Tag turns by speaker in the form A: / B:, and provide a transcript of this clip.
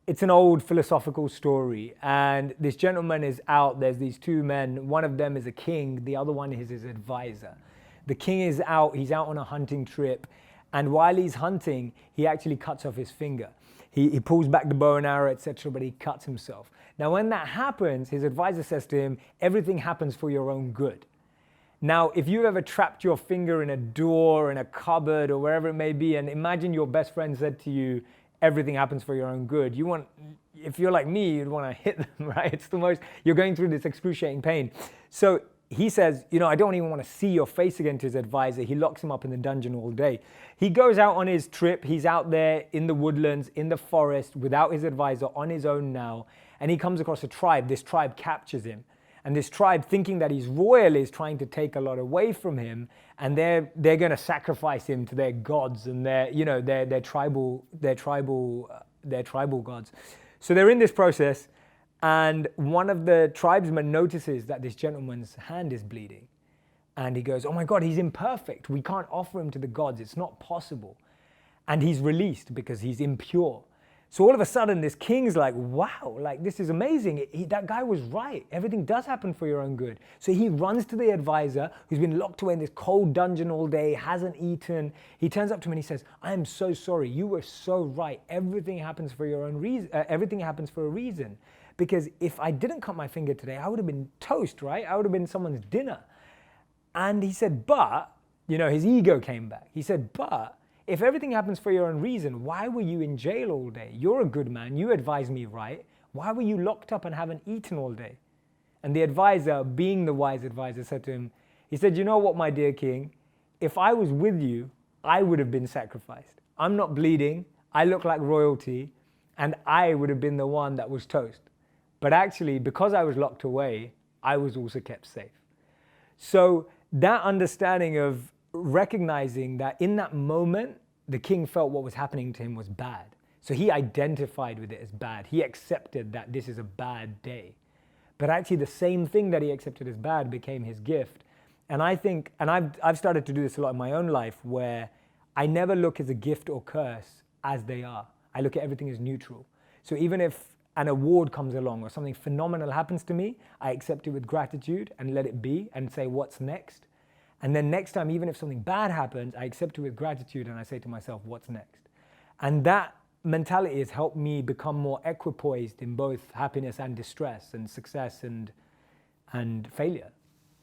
A: it's an old philosophical story, and this gentleman is out. There's these two men. One of them is a king. The other one is his advisor. The king is out. He's out on a hunting trip, and while he's hunting, he actually cuts off his finger. He pulls back the bow and arrow, etc., but he cuts himself. Now, when that happens, his advisor says to him, everything happens for your own good. Now, if you've ever trapped your finger in a door, in a cupboard, or wherever it may be, and imagine your best friend said to you, everything happens for your own good. If you're like me, you'd want to hit them, right? You're going through this excruciating pain. So he says, I don't even want to see your face again, to his advisor. He locks him up in the dungeon all day. He goes out on his trip. He's out there in the woodlands, in the forest, without his advisor, on his own now. And he comes across a tribe. This tribe captures him. And this tribe, thinking that he's royal, is trying to take a lot away from him. And they're going to sacrifice him to their gods and their tribal gods. So they're in this process. And one of the tribesmen notices that this gentleman's hand is bleeding. And he goes, oh my God, he's imperfect. We can't offer him to the gods. It's not possible. And he's released because he's impure. So all of a sudden, this king's like, wow, this is amazing. That guy was right. Everything does happen for your own good. So he runs to the advisor, who's been locked away in this cold dungeon all day, hasn't eaten. He turns up to him and he says, I am so sorry. You were so right. Everything happens for your own reason. Everything happens for a reason. Because if I didn't cut my finger today, I would have been toast, right? I would have been someone's dinner. And he said, but, his ego came back. He said, but if everything happens for your own reason, why were you in jail all day? You're a good man. You advised me right. Why were you locked up and haven't eaten all day? And the advisor, being the wise advisor, said to him, he said, you know what, my dear king? If I was with you, I would have been sacrificed. I'm not bleeding. I look like royalty. And I would have been the one that was toast. But actually, because I was locked away, I was also kept safe. So that understanding of recognizing that in that moment, the king felt what was happening to him was bad. So he identified with it as bad. He accepted that this is a bad day. But actually the same thing that he accepted as bad became his gift. And I think, and I've started to do this a lot in my own life, where I never look as a gift or curse as they are. I look at everything as neutral. So even if an award comes along or something phenomenal happens to me, I accept it with gratitude and let it be and say, what's next? And then next time, even if something bad happens, I accept it with gratitude and I say to myself, what's next? And that mentality has helped me become more equipoised in both happiness and distress and success and failure.